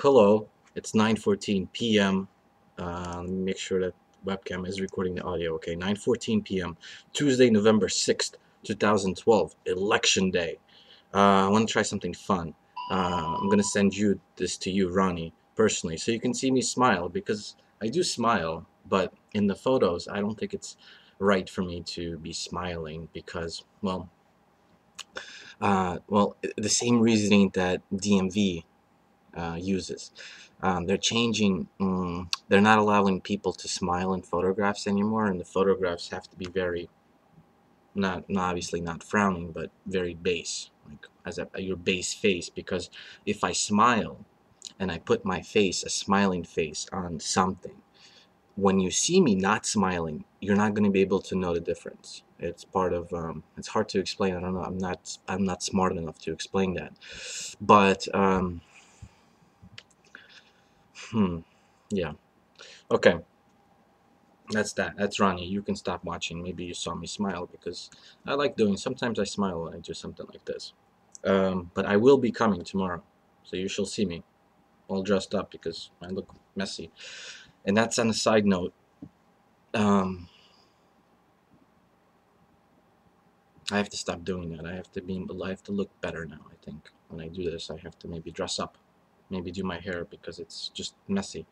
Hello, it's 9:14 p.m. Let me make sure that webcam is recording the audio. Okay, 9:14 p.m. Tuesday, November 6th, 2012, Election Day. I want to try something fun. I'm gonna send this to you, Ronnie, personally, so you can see me smile because I do smile, but in the photos, I don't think it's right for me to be smiling because, the same reasoning that DMV uses. They're changing, they're not allowing people to smile in photographs anymore, and the photographs have to be very, obviously not frowning, but very base, like as your base face, because if I smile and I put my face, a smiling face, on something, when you see me not smiling, you're not going to be able to know the difference. It's part of, it's hard to explain. I don't know. I'm not smart enough to explain that. But, yeah. Okay. That's that. That's Ronnie. You can stop watching. Maybe you saw me smile because I like doing. Sometimes I smile when I do something like this. But I will be coming tomorrow, so you shall see me all dressed up because I look messy. And that's on a side note. Um, I have to stop doing that. I have to be. I have to look better now. I think when I do this, I have to maybe dress up, maybe do my hair because it's just messy.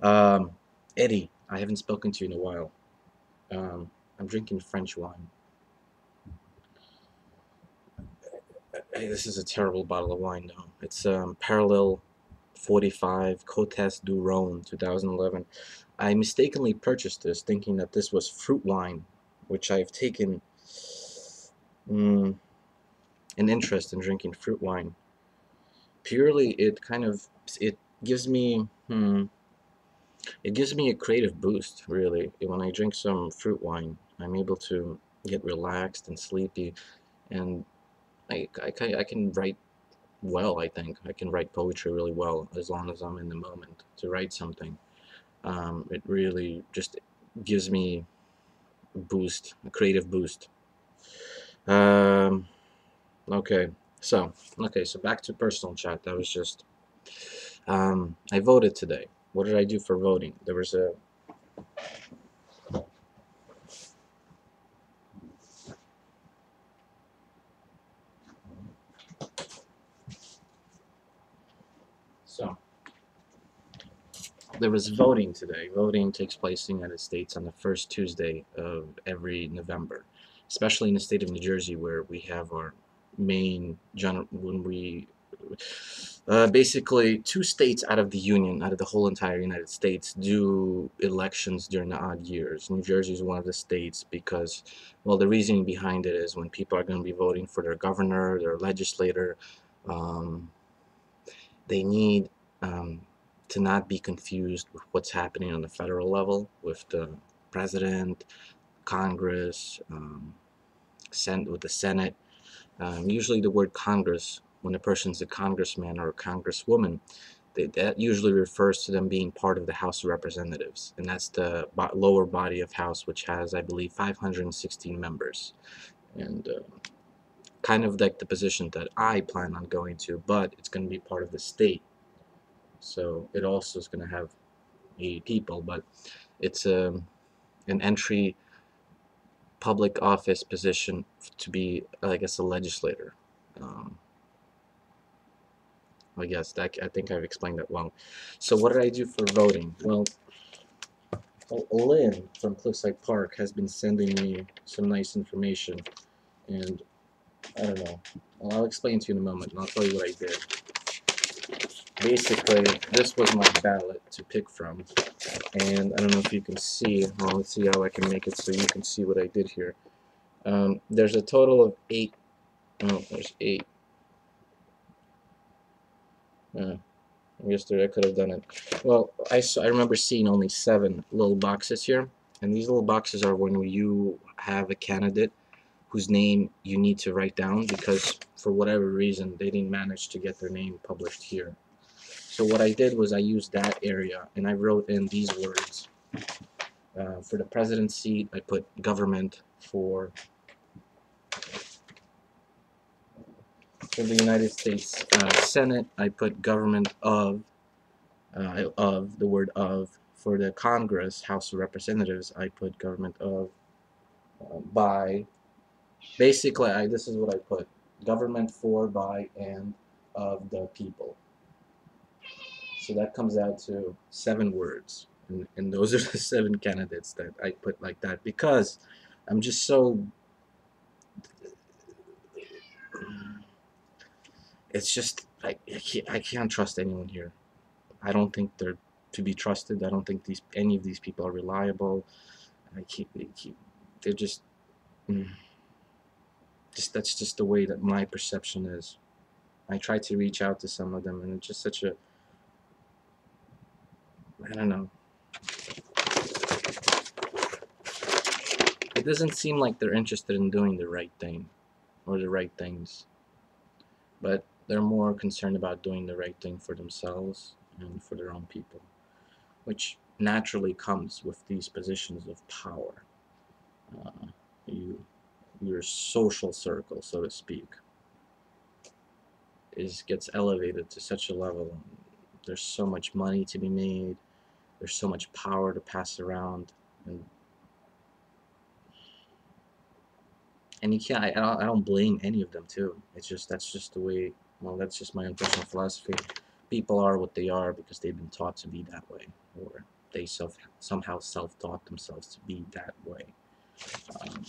Um, Eddie, I haven't spoken to you in a while. I'm drinking French wine. Hey, this is a terrible bottle of wine now. It's Parallel 45 Côtes du Rhône 2011. I mistakenly purchased this thinking that this was fruit wine, which I've taken mm, an interest in drinking fruit wine. Purely, it gives me it gives me a creative boost, really. When I drink some fruit wine, I'm able to get relaxed and sleepy, and I can write well, I think. I can write poetry really well as long as I'm in the moment to write something. It really just gives me a boost, a creative boost. Um, okay, so back to personal chat. That was just, I voted today. What did I do for voting? So, there was voting today. Voting takes place in the United States on the first Tuesday of every November, especially in the state of New Jersey, where we have our main general when we basically two states out of the union, out of the whole entire United States, do elections during the odd years. New Jersey is one of the states because, well, the reasoning behind it is when people are going to be voting for their governor, their legislator, um, they need um, to not be confused with what's happening on the federal level with the president, Congress, with the Senate. Usually, the word Congress, when a person's a congressman or a congresswoman, that usually refers to them being part of the House of Representatives, and that's the lower body of House, which has, I believe, 516 members, and kind of like the position that I plan on going to, but it's going to be part of the state. So it also is going to have 80 people, but it's an entry public office position to be, I guess, a legislator. Um, I guess that I think I've explained that well. So what did I do for voting? Well, Lynn from Cliffside Park has been sending me some nice information, and I don't know. Well, I'll explain to you in a moment, and I'll tell you what I did. Basically, this was my ballot to pick from, and I don't know if you can see. Well, let's see how I can make it so you can see what I did here. There's a total of 8. Oh, there's 8. Uh, Yesterday I could have done it. Well, I remember seeing only 7 little boxes here, and these little boxes are when you have a candidate whose name you need to write down because for whatever reason they didn't manage to get their name published here. So what I did was I used that area and I wrote in these words. For the president's seat, I put government. For the United States Senate, I put government of. of, the word of. For the Congress, House of Representatives, I put government of, by. Basically, this is what I put: government for, by, and of the people. So that comes out to 7 words, and those are the 7 candidates that I put like that, because I'm just so. It's just I can't trust anyone here. I don't think they're to be trusted. I don't think any of these people are reliable. They're mm, just that's just the way that my perception is. I try to reach out to some of them, and it's just such a, I don't know. It doesn't seem like they're interested in doing the right thing or the right things, but they're more concerned about doing the right thing for themselves and for their own people, which naturally comes with these positions of power. Uh, you, your social circle, so to speak, gets elevated to such a level. There's so much money to be made. There's so much power to pass around, and you can't. I don't blame any of them too. It's just that's just the way. Well, that's just my own personal philosophy. People are what they are because they've been taught to be that way, or they somehow self-taught themselves to be that way. Um,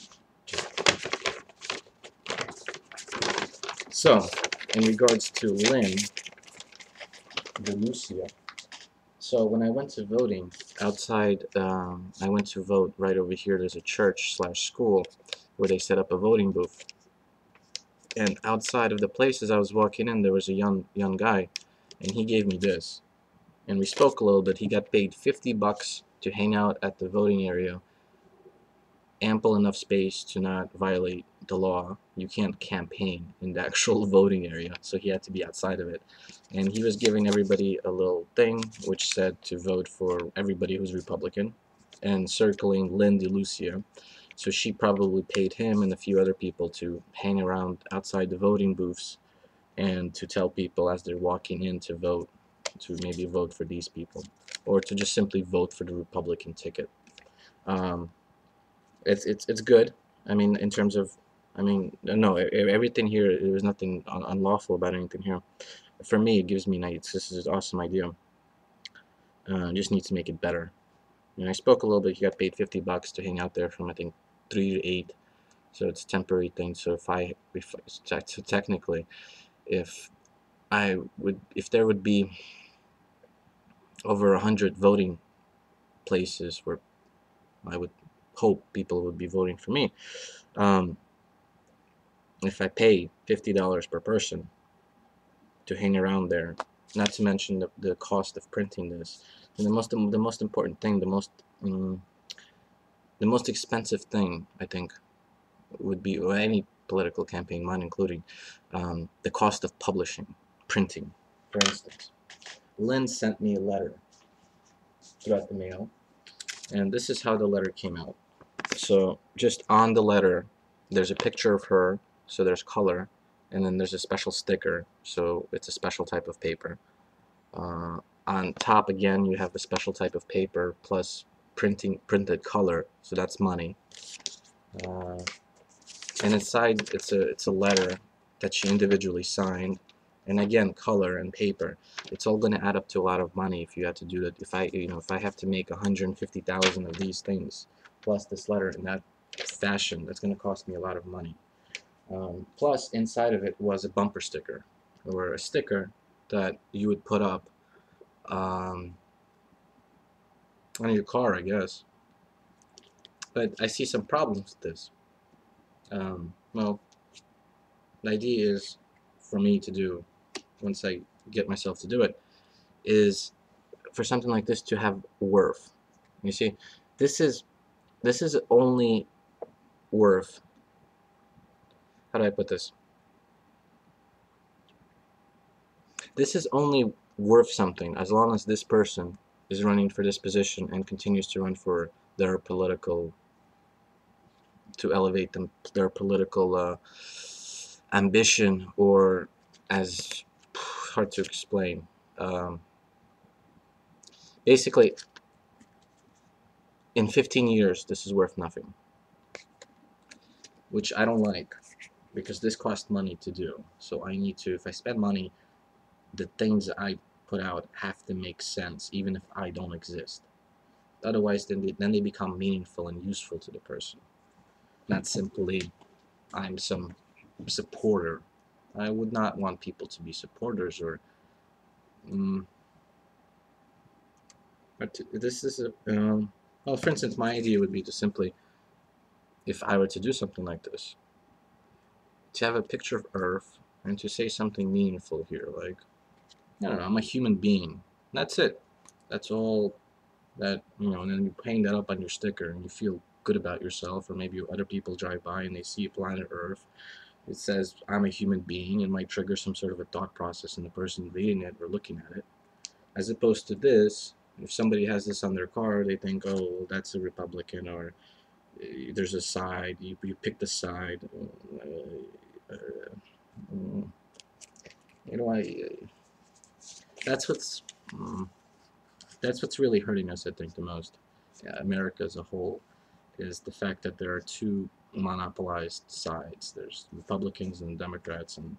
so, in regards to Lynn DeLucia, so when I went to voting outside, I went to vote right over here. There's a church slash school where they set up a voting booth. And outside of the place, as I was walking in, there was a young guy, and he gave me this. And we spoke a little bit. He got paid $50 to hang out at the voting area, ample enough space to not violate the law. You can't campaign in the actual voting area, so he had to be outside of it. And he was giving everybody a little thing which said to vote for everybody who's Republican, and circling Lynn DeLucia. So she probably paid him and a few other people to hang around outside the voting booths and to tell people as they're walking in to vote, to maybe vote for these people, or to just simply vote for the Republican ticket. Um, it's good. I mean, in terms of, I mean, no, everything here, there was nothing unlawful about anything here. For me, it gives me nights. This is an awesome idea. Just need to make it better. I spoke a little bit. He got paid $50 to hang out there from, I think, 3 to 8. So it's a temporary thing. So so technically, if if there would be over 100 voting places where I would hope people would be voting for me, um, if I pay $50 per person to hang around there, not to mention the cost of printing this, and the most important thing, the most expensive thing, I think, would be, or any political campaign, mine including, the cost of publishing, printing. For instance, Lynn sent me a letter throughout the mail, and this is how the letter came out. So just on the letter, there's a picture of her, so there's color, and then there's a special sticker, so it's a special type of paper. On top again, you have a special type of paper plus printed color, so that's money. And inside, it's a letter that she individually signed, and again, color and paper. It's all going to add up to a lot of money if you had to do that. If I have to make 150,000 of these things plus this letter in that fashion, that's going to cost me a lot of money. Plus, inside of it was a bumper sticker, or a sticker that you would put up on your car, I guess. But I see some problems with this. Well, the idea is for me to do, once I get myself to do it, is for something like this to have worth. You see, this is only worth. How do I put this? This is only worth something as long as this person is running for this position and continues to run for their political, to elevate their political ambition, or, as hard to explain, Basically, in 15 years, this is worth nothing, which I don't like because this costs money to do. So I need to, if I spend money, the things I put out have to make sense, even if I don't exist. Otherwise, then they become meaningful and useful to the person, not simply I'm some supporter. I would not want people to be supporters or. Um, but this is a. Well, for instance, my idea would be to simply, if I were to do something like this, to have a picture of Earth and to say something meaningful here, like, I don't know, I'm a human being. That's it. That's all that, and then you hang that up on your sticker and you feel good about yourself, or maybe other people drive by and they see planet Earth. It says, I'm a human being, and might trigger some sort of a thought process in the person reading it or looking at it. As opposed to this, if somebody has this on their car, they think, oh, well, that's a Republican, or there's a side, you pick the side. Uh, uh, you know, that's what's um, that's what's really hurting us, I think, the most. America as a whole is the fact that there are two monopolized sides. There's Republicans and Democrats, and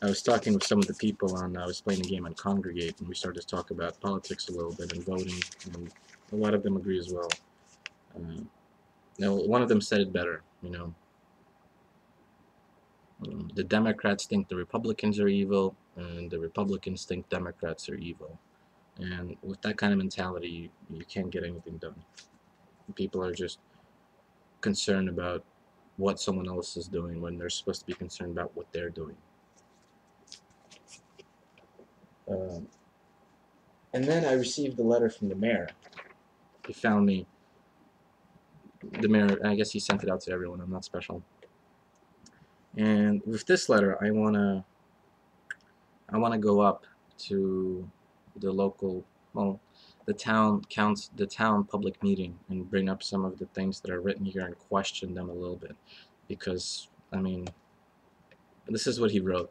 I was talking with some of the people on. I was playing a game on Congregate, and we started to talk about politics a little bit and voting, and a lot of them agree as well. Now, one of them said it better. The Democrats think the Republicans are evil, and the Republicans think Democrats are evil. And with that kind of mentality, you can't get anything done. People are just concerned about what someone else is doing when they're supposed to be concerned about what they're doing. Um, and then I received a letter from the mayor. He found me. The mayor, I guess he sent it out to everyone. I'm not special. And with this letter, I wanna go up to the local, well, the town public meeting and bring up some of the things that are written here and question them a little bit, because I mean, this is what he wrote.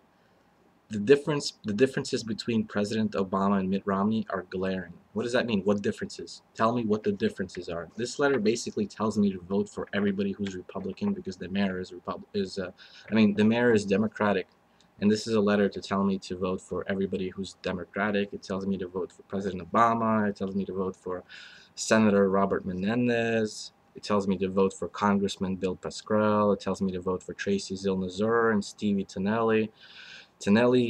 The differences between President Obama and Mitt Romney are glaring. What does that mean? What differences? Tell me what the differences are. This letter basically tells me to vote for everybody who's Republican because the mayor the mayor is Democratic, and this is a letter to tell me to vote for everybody who's Democratic. It tells me to vote for President Obama. It tells me to vote for Senator Robert Menendez. It tells me to vote for Congressman Bill Pascrell. It tells me to vote for Tracy Zilnazur and Stevie Tonelli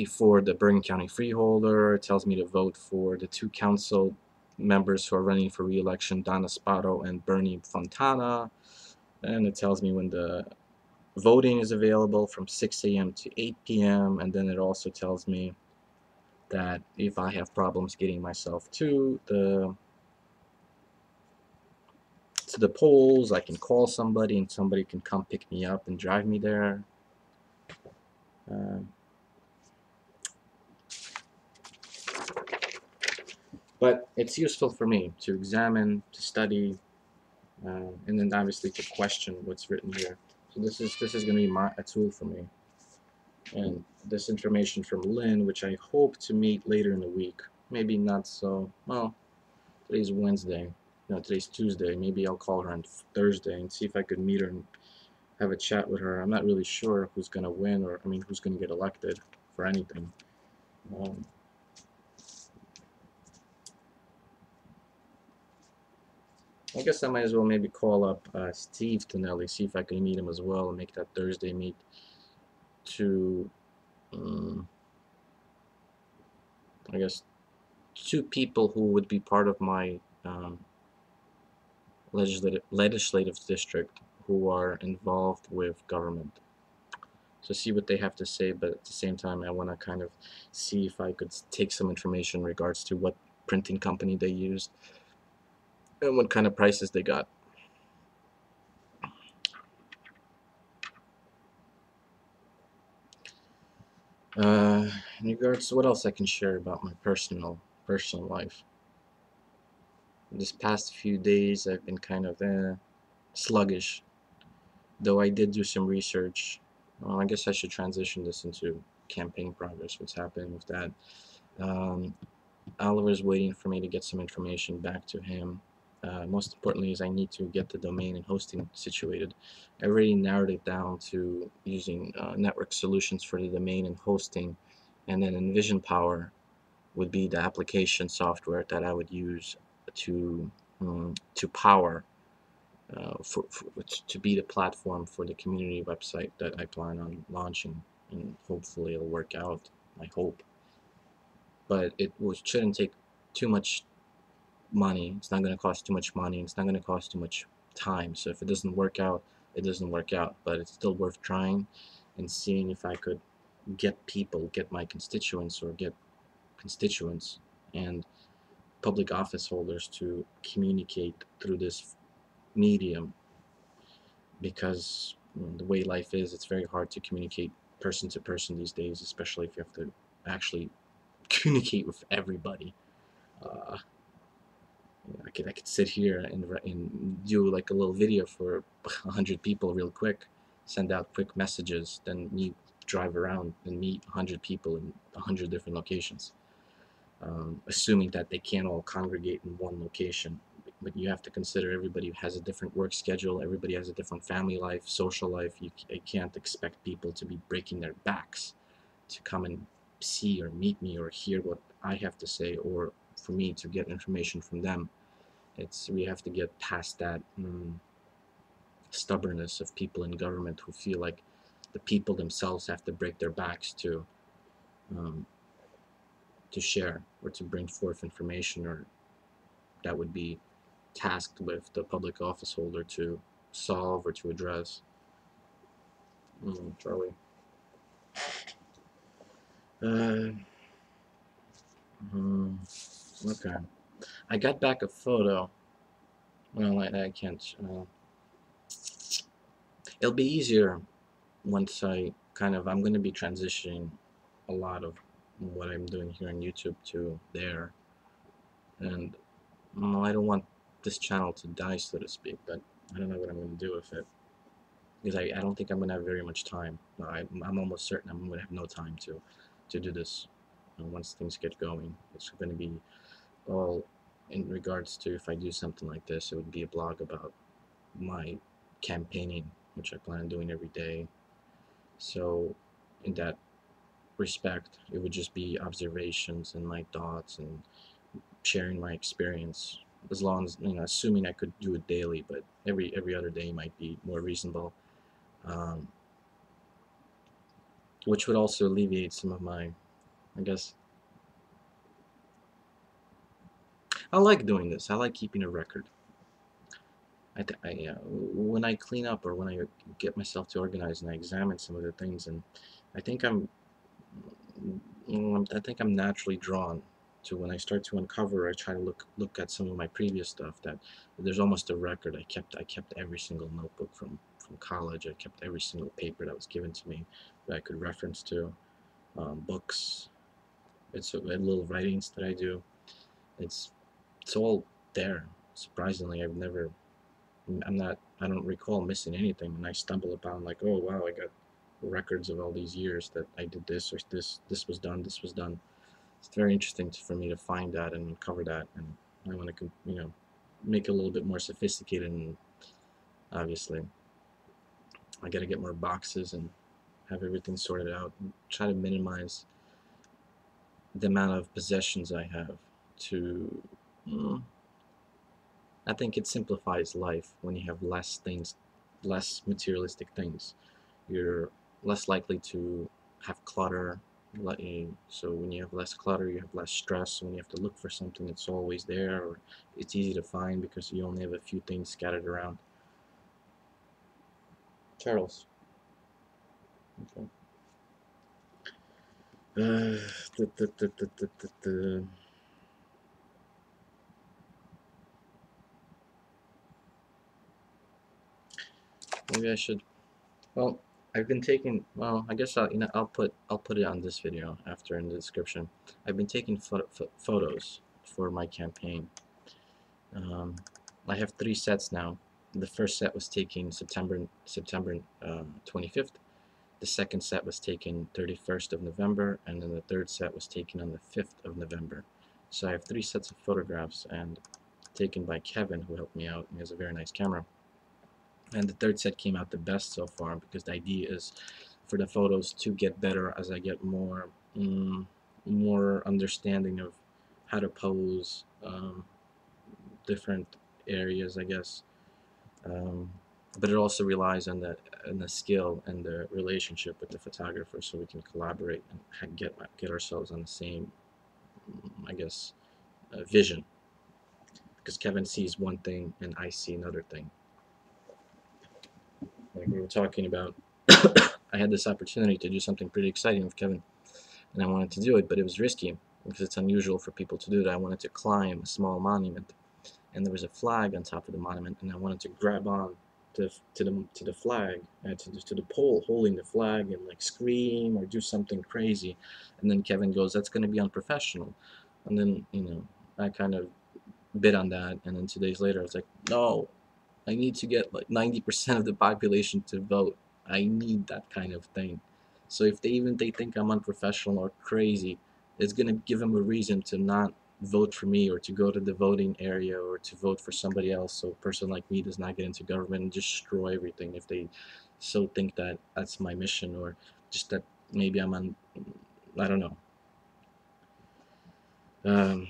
for the Bergen County Freeholder. It tells me to vote for the two council members who are running for re-election, Donna Spotto and Bernie Fontana. And it tells me when the voting is available from 6 a.m. to 8 p.m. And then it also tells me that if I have problems getting myself to the polls, I can call somebody and somebody can come pick me up and drive me there. Uh, but it's useful for me to examine, to study, and then obviously to question what's written here. So this is going to be a tool for me. And this information from Lynn, which I hope to meet later in the week. Maybe not so. Well, today's Wednesday. No, today's Tuesday. Maybe I'll call her on Thursday and see if I could meet her and have a chat with her. I'm not really sure who's going to win, or who's going to get elected for anything. I guess I might as well maybe call up Steve Tonelli, see if I can meet him as well and make that Thursday meet to, I guess, two people who would be part of my legislative district who are involved with government. So see what they have to say, but at the same time, I want to kind of see if I could take some information in regards to what printing company they used and what kind of prices they got. In regards to what else I can share about my personal life. This past few days, I've been kind of sluggish, though I did do some research. Well, I guess I should transition this into campaign progress, what's happening with that. Um, Oliver's waiting for me to get some information back to him. Most importantly is I need to get the domain and hosting situated. I already narrowed it down to using network solutions for the domain and hosting, and then Envision Power would be the application software that I would use to power to be the platform for the community website that I plan on launching, and hopefully it'll work out. I hope, but shouldn't take too much money. It's not going to cost too much money. It's not going to cost too much time. So if it doesn't work out, it doesn't work out. But it's still worth trying and seeing if I could get my constituents, or get constituents and public office holders to communicate through this medium, because the way life is, it's very hard to communicate person to person these days, especially if you have to actually communicate with everybody. Uh, I could sit here and do like a little video for 100 people real quick, send out quick messages, then drive around and meet 100 people in 100 different locations, assuming that they can't all congregate in one location. But you have to consider everybody has a different work schedule, everybody has a different family life, social life. You can't expect people to be breaking their backs to come and see or meet me or hear what I have to say, or for me to get information from them. We have to get past that stubbornness of people in government who feel like the people themselves have to break their backs um, to share or to bring forth information, or that would be tasked with the public office holder to solve or to address. Charlie. Uh, okay. I got back a photo. Well, I can't. It'll be easier once I'm going to be transitioning a lot of what I'm doing here on YouTube to there. And I don't want this channel to die, so to speak, but I don't know what I'm going to do with it. Because I don't think I'm going to have very much time. I'm almost certain I'm going to have no time to do this. Once things get going, it's going to be all in regards to, if I do something like this, it would be a blog about my campaigning, which I plan on doing every day. So in that respect, it would just be observations and my thoughts and sharing my experience, as long as, assuming I could do it daily, but every other day might be more reasonable, um, which would also alleviate some of my, I guess, I like doing this. I like keeping a record. When I clean up, or when I get myself to organize and I examine some of the things, and I think I think I'm naturally drawn to, when I start to uncover, I try to look at some of my previous stuff, that there's almost a record. I kept every single notebook from college. I kept every single paper that was given to me that I could reference to, books. It's little writings that I do. It's it's all there. Surprisingly, I don't recall missing anything, and I stumble upon, like, oh wow, I got records of all these years that I did this, or this was done, this was done. It's very interesting for me to find that and uncover that, and I want to, make it a little bit more sophisticated. And obviously I got to get more boxes and have everything sorted out, and try to minimize the amount of possessions I have. To I think it simplifies life when you have less things, less materialistic things. You're less likely to have clutter. So when you have less clutter, you have less stress. When you have to look for something, it's always there, or it's easy to find because you only have a few things scattered around. Charles. Okay. Uh, Maybe I should. Well, I've been taking. Well, I guess I'll put it on this video after in the description. I've been taking photos for my campaign. Um, I have 3 sets now. The first set was taken September 25th. The second set was taken 31st of November, and then the third set was taken on the 5th of November. So I have 3 sets of photographs, and taken by Kevin, who helped me out, and he has a very nice camera. And the third set came out the best so far, because the idea is for the photos to get better as I get more understanding of how to pose, different areas, I guess. Um, but it also relies on the skill and the relationship with the photographer, so we can collaborate and get ourselves on the same, I guess, vision. Because Kevin sees one thing and I see another thing. Like we were talking about, I had this opportunity to do something pretty exciting with Kevin, and I wanted to do it, but it was risky because it's unusual for people to do that. I wanted to climb a small monument, and there was a flag on top of the monument, and I wanted to grab on to the flag, to the pole holding the flag, and like scream or do something crazy. And then Kevin goes, "That's going to be unprofessional." And then I kind of bid on that, and then 2 days later I was like, "No, I need to get like 90% of the population to vote. I need that kind of thing." So if they think I'm unprofessional or crazy, it's gonna give them a reason to not vote for me, or to go to the voting area, or to vote for somebody else, so a person like me does not get into government and destroy everything, if they so think that that's my mission, or just that maybe I'm on, I don't know. Um,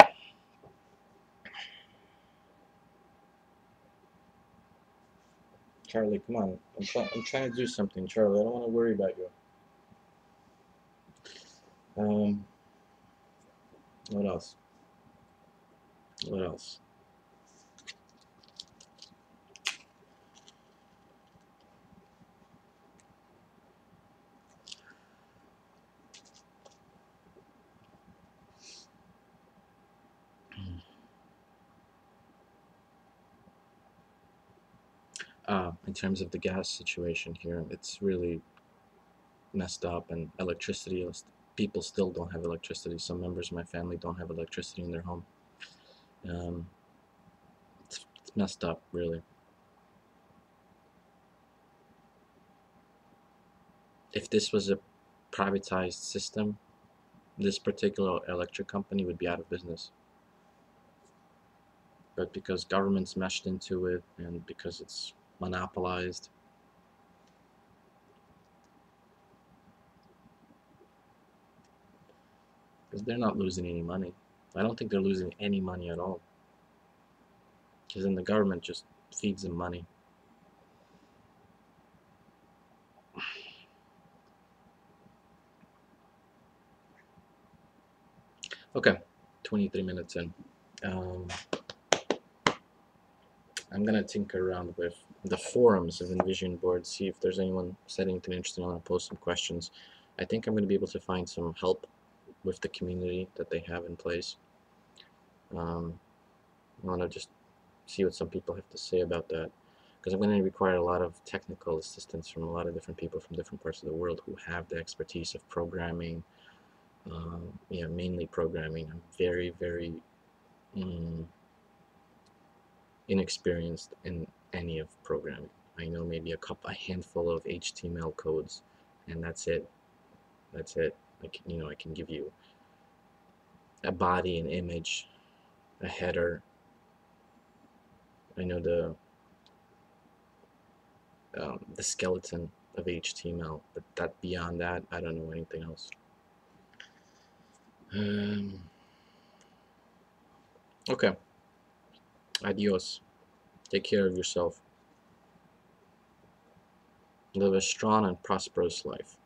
Charlie, come on. I'm trying to do something, Charlie. I don't want to worry about you. Um, what else? What else? In terms of the gas situation here, it's really messed up, and electricity, people still don't have electricity. Some members of my family don't have electricity in their home. Um, it's messed up, really. If this was a privatized system, this particular electric company would be out of business. But because government's meshed into it, and because it's monopolized, because they're not losing any money. I don't think they're losing any money at all, because then the government just feeds them money. Okay, 23 minutes in. Um, I'm gonna tinker around with the forums of Envision board, see if there's anyone said anything interesting. I want to post some questions. I think I'm gonna be able to find some help with the community that they have in place. I want to just see what some people have to say about that, because I'm going to require a lot of technical assistance from a lot of different people from different parts of the world who have the expertise of programming. Yeah, mainly programming. I'm very, very mm, inexperienced in any of programming. I know maybe a handful of HTML codes, and that's it. That's it. I can give you a body, an image, a header. I know the skeleton of HTML, but beyond that, I don't know anything else. Um, okay. Adios. Take care of yourself. Live a strong and prosperous life.